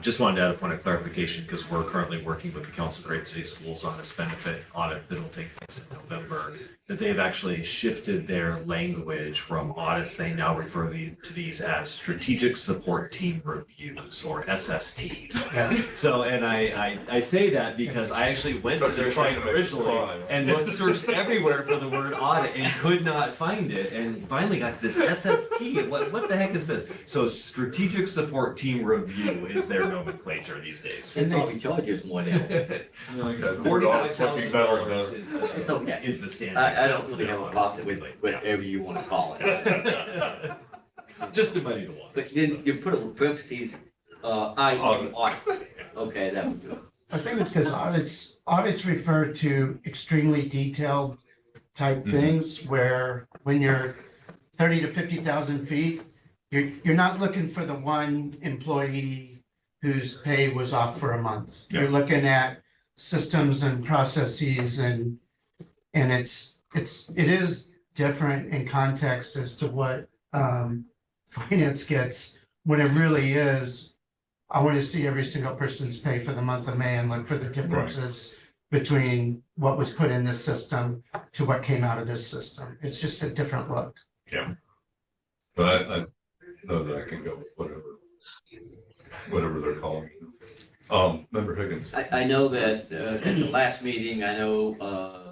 Just wanted to add a point of clarification because we're currently working with the Council of Great City Schools on this benefit audit that'll take place in November. That they've actually shifted their language from audits. They now refer to these as strategic support team reviews or SSTs. Yeah. So, and I say that because I actually went to their site originally and searched everywhere for the word audit and could not find it. And finally got to this SST. What the heck is this? So strategic support team review is their nomenclature these days. They probably charge us more now. $45,000 It's okay. is the standard. I don't really have a problem with whatever you want to call it. Just to muddy the water. But then you put in parentheses, audit. Okay, that would do it. I think it's because audits refer to extremely detailed type things where when you're 30 to 50,000 feet, you're not looking for the one employee whose pay was off for a month. You're looking at systems and processes and it is different in context as to what finance gets when it really is. I want to see every single person's pay for the month of May and look for the differences between what was put in this system to what came out of this system. It's just a different look. Yeah. But I know that I can go with whatever they're calling it. Member Higgins. I know that at the last meeting, I know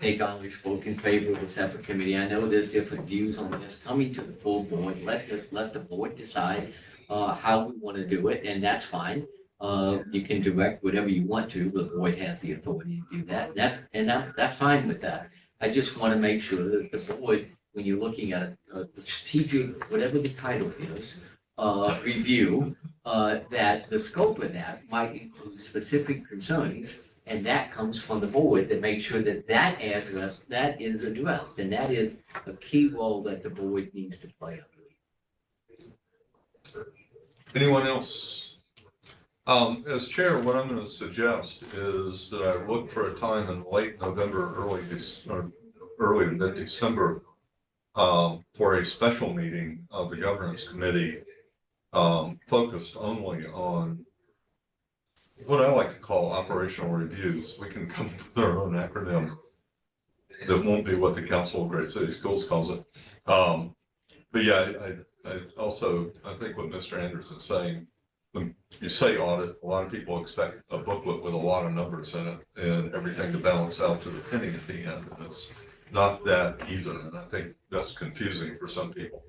Nate Donnelly spoke in favor of a separate committee. I know there's different views on this. Coming to the full board, let the board decide how we want to do it, and that's fine. You can direct whatever you want to. The board has the authority to do that. That's fine with that. I just want to make sure that the board when you're looking at the strategic, whatever the title is, review, that the scope of that might include specific concerns, and that comes from the board to make sure that that is addressed, and that is a key role that the board needs to play. Anyone else? As chair, what I'm going to suggest is that I look for a time in late November, early to mid-December, for a special meeting of the governance committee, focused only on what I like to call operational reviews. We can come up with our own acronym that won't be what the Council of Great City Schools calls it. But yeah, I think what Mr. Anderson's saying, when you say audit, a lot of people expect a booklet with a lot of numbers in it and everything to balance out to the penny at the end. And it's not that either. And I think that's confusing for some people.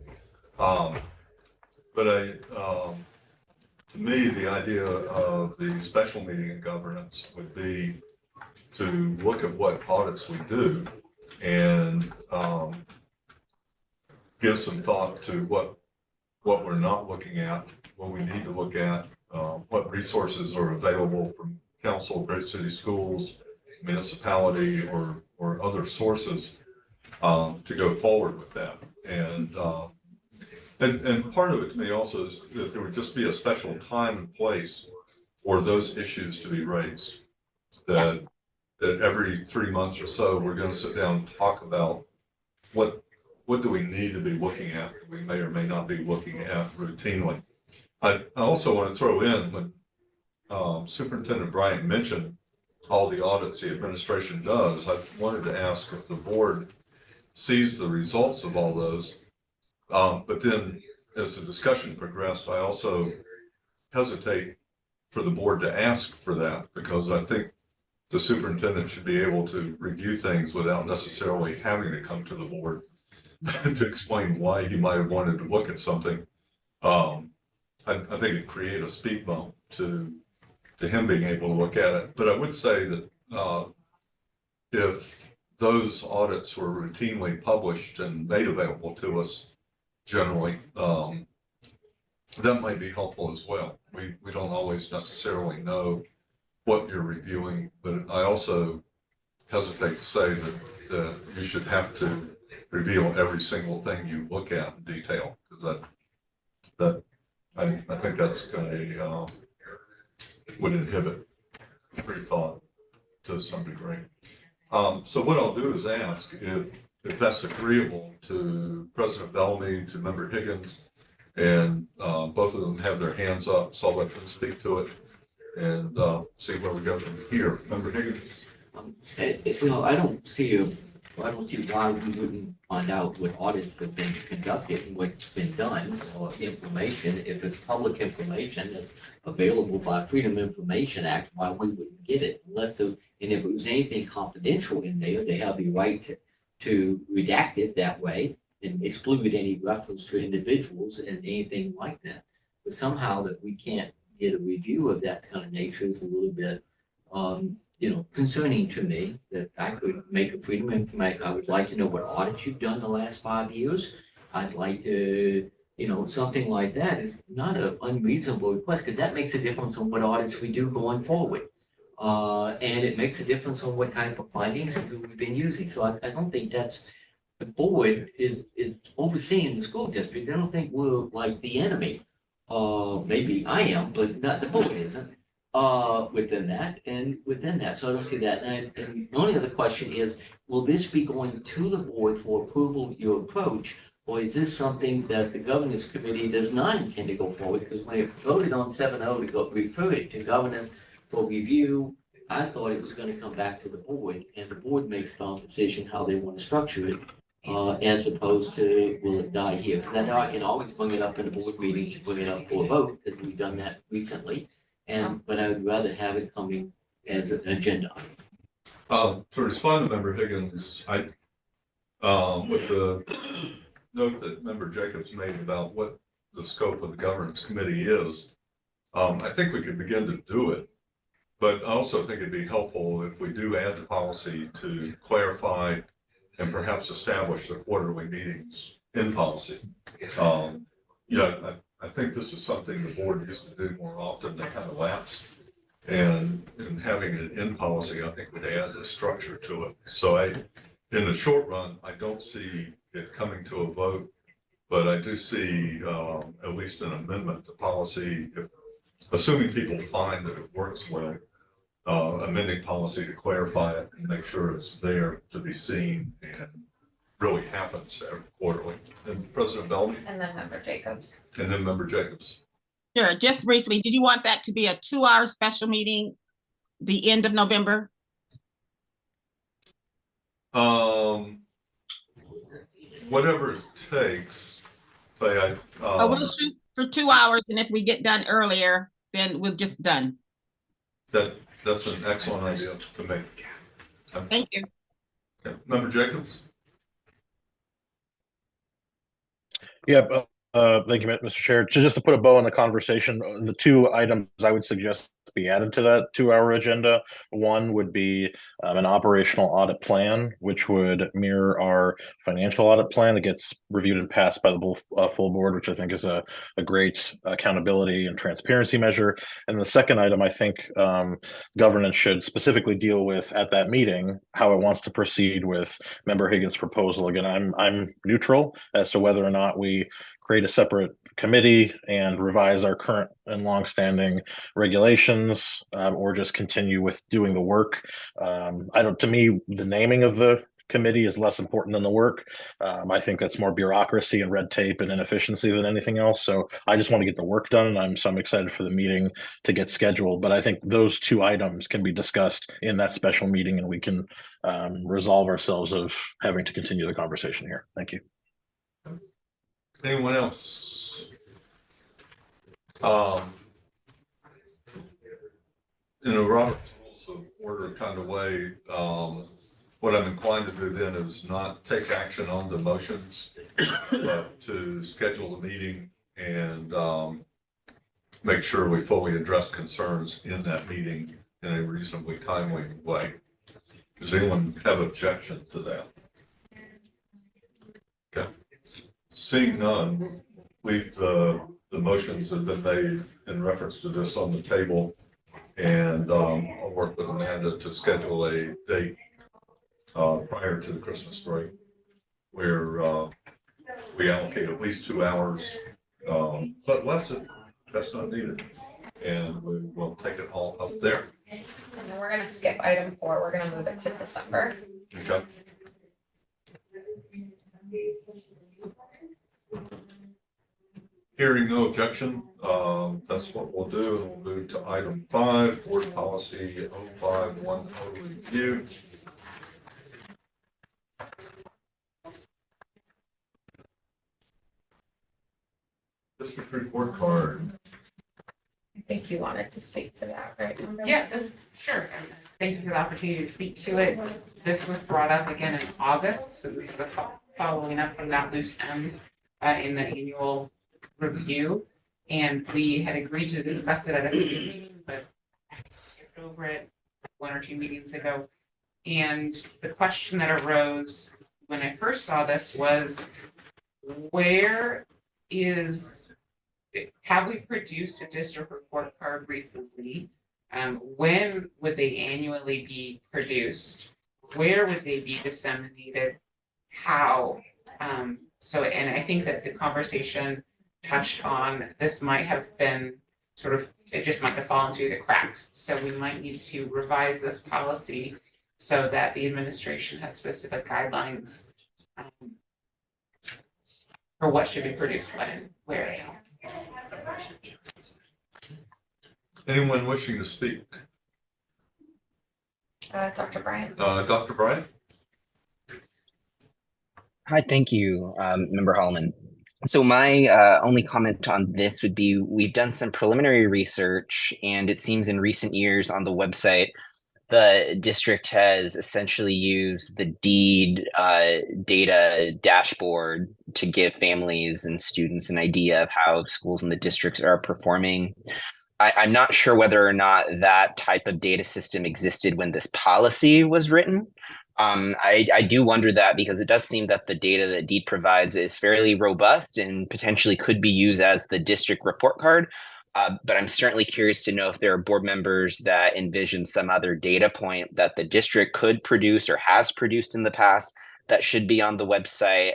To me, the idea of the special meeting in governance would be to look at what audits we do and give some thought to what we're not looking at, what we need to look at, what resources are available from council, great city schools, municipality, or other sources to go forward with that. And part of it to me also is that there would just be a special time and place for those issues to be raised. That every 3 months or so, we're going to sit down and talk about what do we need to be looking at that we may or may not be looking at routinely. I also want to throw in when Superintendent Bryant mentioned all the audits the administration does, I wanted to ask if the board sees the results of all those. But then as the discussion progressed, I also hesitate for the board to ask for that, because I think the superintendent should be able to review things without necessarily having to come to the board to explain why he might have wanted to look at something. I think it'd create a speed bump to him being able to look at it. But I would say that if those audits were routinely published and made available to us generally, that might be helpful as well. We don't always necessarily know what you're reviewing, but I also hesitate to say that you should have to reveal every single thing you look at in detail, because I think that's going to would inhibit free thought to some degree. So what I'll do is ask if that's agreeable to President Bellamy, to Member Higgins, and both of them have their hands up, so I'll let them speak to it and see where we go from here. Member Higgins? I don't see why we wouldn't find out what audits have been conducted and what's been done, or information. If it's public information that's available by Freedom of Information Act, why we wouldn't get it? And if it was anything confidential in there, they have the right to redact it that way and exclude any reference to individuals and anything like that. But somehow that we can't get a review of that kind of nature is a little bit concerning to me. That I could make a Freedom of Information. I would like to know what audits you've done the last 5 years. I'd like to, something like that is not an unreasonable request, because that makes a difference on what audits we do going forward. And it makes a difference on what type of findings and who we've been using. So I don't think that's, the board is overseeing the school district. I don't think we're like the enemy. Maybe I am, but not the board isn't. Within that. So I don't see that. And the only other question is, will this be going to the board for approval of your approach? Or is this something that the governance committee does not intend to go forward? Because when it voted on 7-0 to refer it to governance for review, I thought it was going to come back to the board, and the board makes the decision how they want to structure it, as opposed to will it die here? Because I can always bring it up in a board meeting to bring it up for a vote, because we've done that recently. But I would rather have it coming as an agenda item. To respond to Member Higgins, with the note that Member Jacobs made about what the scope of the governance committee is, I think we could begin to do it. But I also think it'd be helpful if we do add the policy to clarify and perhaps establish the quarterly meetings in policy. I think this is something the board used to do more often. They kind of lapse. And having it in policy, I think would add a structure to it. So in the short run, I don't see it coming to a vote, but I do see at least an amendment to policy, assuming people find that it works well, amending policy to clarify it and make sure it's there to be seen and really happens every quarterly. And President Bellamy, And then Member Jacobs. and then Member Jacobs. Sure, just briefly, did you want that to be a 2-hour special meeting, the end of November? Whatever it takes, say Or we'll shoot for 2 hours, and if we get done earlier, then we're just done. that's an excellent idea to make. Thank you. Okay. Member Jacobs? Yeah, thank you, Mr. Chair. Just to put a bow on the conversation, the two items I would suggest be added to that 2-hour agenda. One would be an operational audit plan, which would mirror our financial audit plan. It gets reviewed and passed by the full board, which I think is a great accountability and transparency measure. And the second item, I think governance should specifically deal with at that meeting how it wants to proceed with Member Higgins' proposal. Again, I'm neutral as to whether or not we create a separate committee and revise our current and longstanding regulations, or just continue with doing the work. To me, the naming of the committee is less important than the work. I think that's more bureaucracy and red tape and inefficiency than anything else. So I just want to get the work done, and I'm excited for the meeting to get scheduled. But I think those two items can be discussed in that special meeting, and we can resolve ourselves of having to continue the conversation here. Thank you. Anyone else? In a Robert's Rules of Order kind of way, what I'm inclined to do then is not take action on the motions, but to schedule a meeting and make sure we fully address concerns in that meeting in a reasonably timely way. Does anyone have objection to that? Okay. Seeing none, the motions have been made in reference to this on the table, and I'll work with Amanda to schedule a date prior to the Christmas break where we allocate at least 2 hours, but less that's not needed, and we will take it all up there. And then we're gonna skip item 4. We're gonna move it to December. Okay. Hearing no objection, that's what we'll do, and we'll move to item 5, Board Policy 0510 review. District report card. I think you wanted to speak to that, right? Yes, sure. And thank you for the opportunity to speak to it. This was brought up again in August, so this is following up from that loose end in the annual review. And we had agreed to discuss it at a future meeting, but skipped over it 1 or 2 meetings ago. And the question that arose when I first saw this was, have we produced a district report card recently? When would they annually be produced? Where would they be disseminated? How? And I think that the conversation touched on this might have been it just might have fallen through the cracks. So we might need to revise this policy so that the administration has specific guidelines for what should be produced when, where, and how. Anyone wishing to speak? Dr. Bryant. Dr. Bryant? Hi, thank you, Member Holloman. So my only comment on this would be we've done some preliminary research, and it seems in recent years on the website, the district has essentially used the DEED data dashboard to give families and students an idea of how schools in the districts are performing. I'm not sure whether or not that type of data system existed when this policy was written, I do wonder that because it does seem that the data that Deed provides is fairly robust and potentially could be used as the district report card. But I'm certainly curious to know if there are board members that envision some other data point that the district could produce or has produced in the past that should be on the website.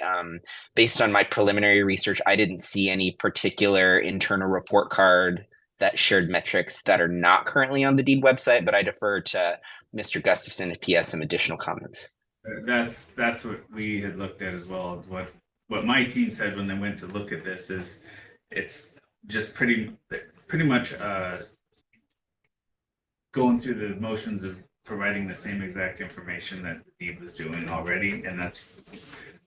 Based on my preliminary research, I didn't see any particular internal report card that shared metrics that are not currently on the Deed website, but I defer to Mr. Gustafson if he has some additional comments. That's what we had looked at as well. What my team said when they went to look at this is it's just pretty much going through the motions of providing the same exact information that Deed was doing already, and that's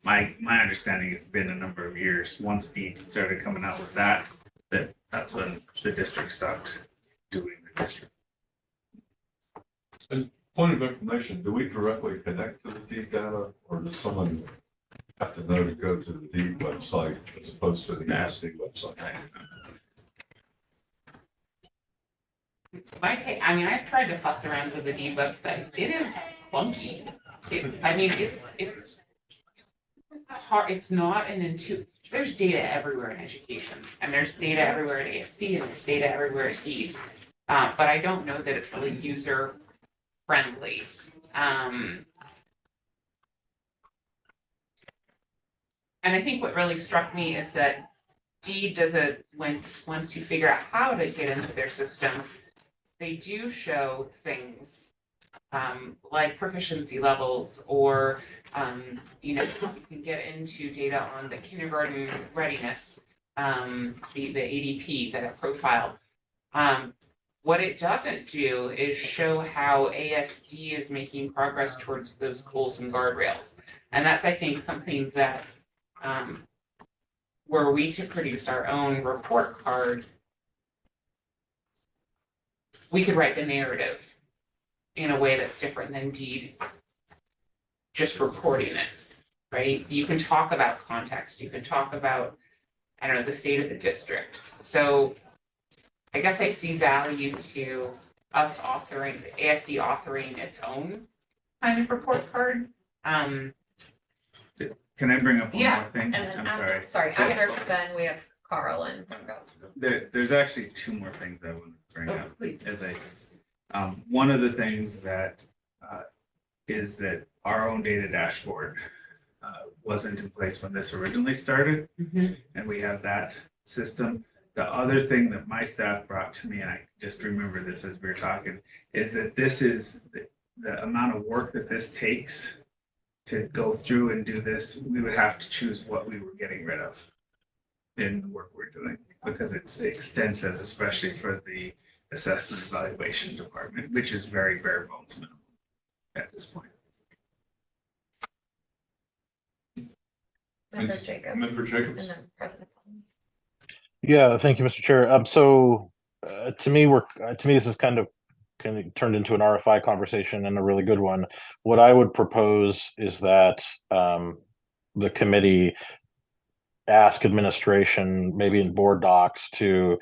my understanding. It's been a number of years. Once Deed started coming out with that's when the district stopped doing the district. And point of information, do we directly connect to the Deed data, or does someone have to know to go to the Deed website as opposed to the ASD website? I mean, I've tried to fuss around with the Deed website. It is clunky. It's hard. It's not an intuitive. There's data everywhere in education, and there's data everywhere at ASD, and there's data everywhere at Deed. But I don't know that it's really user friendly. And I think what really struck me is that Deed does it once you figure out how to get into their system, they do show things like proficiency levels, or you can get into data on the kindergarten readiness, the ADP, that profile. What it doesn't do is show how ASD is making progress towards those goals and guardrails. And that's, I think, something that were we to produce our own report card, we could write the narrative in a way that's different than Deed just reporting it, right? You can talk about context, you can talk about, I don't know, the state of the district. So I guess I see value to us authoring, the ASD authoring its own kind of report card. Can I bring up one more thing? And then I'm after, sorry. after Ben, we have Carl and Margo. There's actually two more things I want to bring up. Please. As one of the things that is that our own data dashboard wasn't in place when this originally started, and we have that system. The other thing that my staff brought to me, and I just remember this as we were talking, is that this is the amount of work that this takes to go through and do this. We would have to choose what we were getting rid of in the work we're doing, because it's extensive, especially for the assessment evaluation department, which is very bare bones minimum at this point. Member Jacobs. Member Jacobs. And then President Bellamy. Yeah, thank you, Mr. Chair. To me, this is kind of turned into an RFI conversation, and a really good one. What I would propose is that the committee ask administration, maybe in board docs, to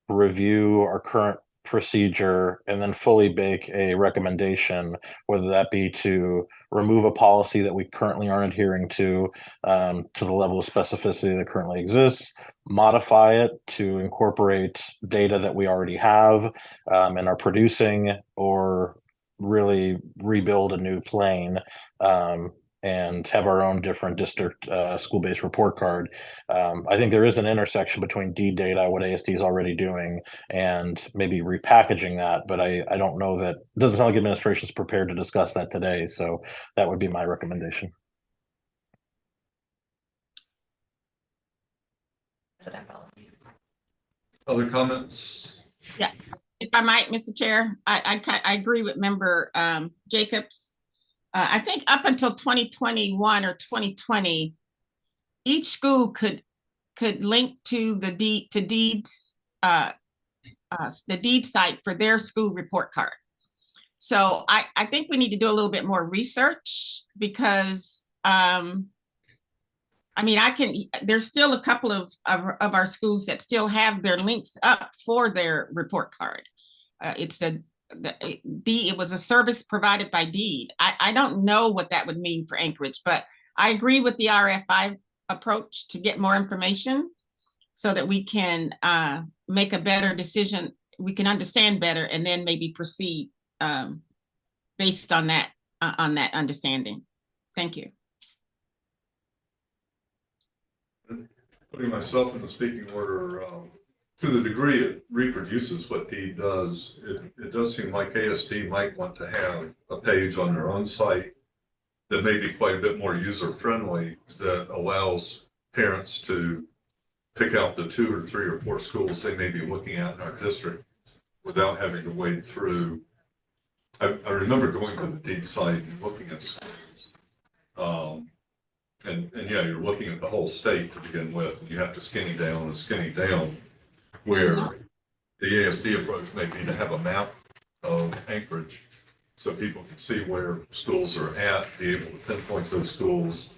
review our current procedure and then fully bake a recommendation, whether that be to remove a policy that we currently aren't adhering to the level of specificity that currently exists, modify it to incorporate data that we already have and are producing, or really rebuild a new plane and have our own different district school-based report card. I think there is an intersection between Deed data, what ASD is already doing, and maybe repackaging that, but I don't know that, it doesn't sound like administration is prepared to discuss that today, so that would be my recommendation. President Bellamy. Other comments? Yeah, if I might, Mr. Chair, I agree with Member Jacobs. I think up until 2021 or 2020, each school could link to the Deed's the Deed site for their school report card. So I think we need to do a little bit more research, because I mean, there's still a couple of our schools that still have their links up for their report card. It's the it was a service provided by deed. I don't know what that would mean for Anchorage, but I agree with the RFI approach to get more information so that we can make a better decision. We can understand better and then maybe proceed based on that understanding. Thank you. Putting myself in the speaking order, to the degree it reproduces what Deed does, it does seem like ASD might want to have a page on their own site that may be quite a bit more user-friendly, that allows parents to pick out the 2 or 3 or 4 schools they may be looking at in our district without having to wade through. I remember going to the Deed site and looking at schools. And yeah, you're looking at the whole state to begin with, and you have to skinny down, where the ASD approach may be to have a map of Anchorage so people can see where schools are at, be able to pinpoint those schools,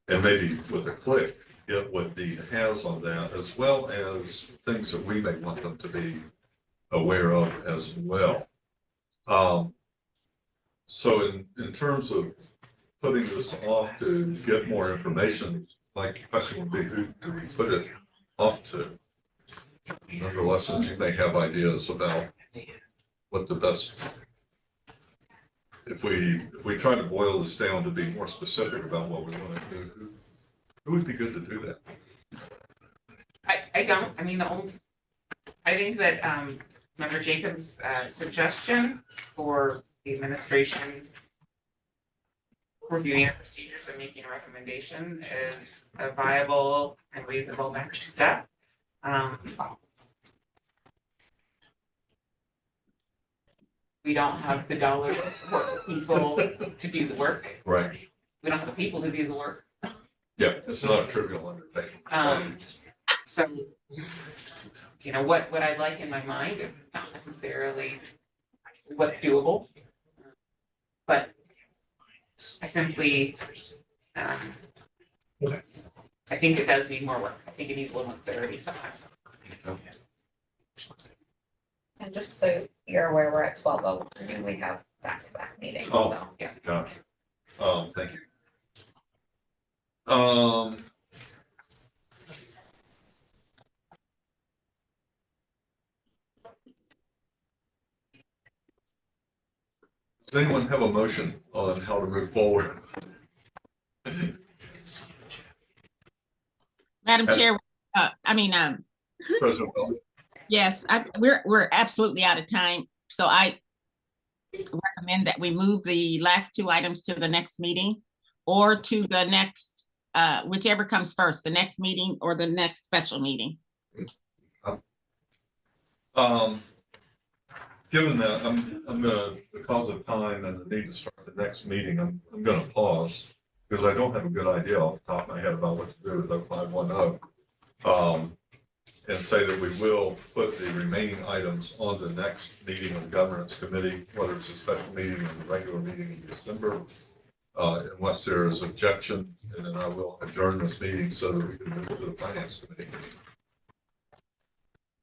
and maybe with a click, get what Deed has on that, as well as things that we may want them to be aware of as well. So in terms of putting this off to get more information, my question would be, who do we put it off to? Nonetheless, you may have ideas about what the best, if we try to boil this down to be more specific about what we want to do, who would be good to do that? I think that Member Jacobs' suggestion for the administration reviewing our procedures and making a recommendation is a viable and reasonable next step. We don't have the dollars to support the people to do the work. Right. We don't have the people to do the work. Yeah, it's not a trivial undertaking. So, you know, what I'd like in my mind is not necessarily what's doable, but I simply, I think it does need more work. I think it needs a little more clarity sometimes. And just so you're aware, we're at 12:01 and we have back-to-back meetings, Oh. so. Yeah. Gosh. Thank you. Does anyone have a motion on how to move forward? Madam Chair, President Bell? yes, we're absolutely out of time. So I recommend that we move the last 2 items to the next meeting or to the next, whichever comes first, the next meeting or the next special meeting. Given that, I'm gonna, because of time and the need to start the next meeting, I'm gonna pause because I don't have a good idea off the top of my head about what to do with 0510. And say that we will put the remaining items on the next meeting of the governance committee, whether it's a special meeting or the regular meeting in December, unless there is objection, and then I will adjourn this meeting so that we can move to the finance committee.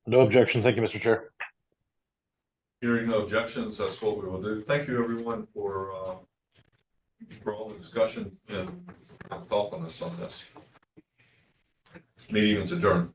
No objection. Thank you, Mr. Chair. Hearing no objections, that's what we will do. Thank you, everyone, for all the discussion and thoughtfulness on this. Meeting is adjourned.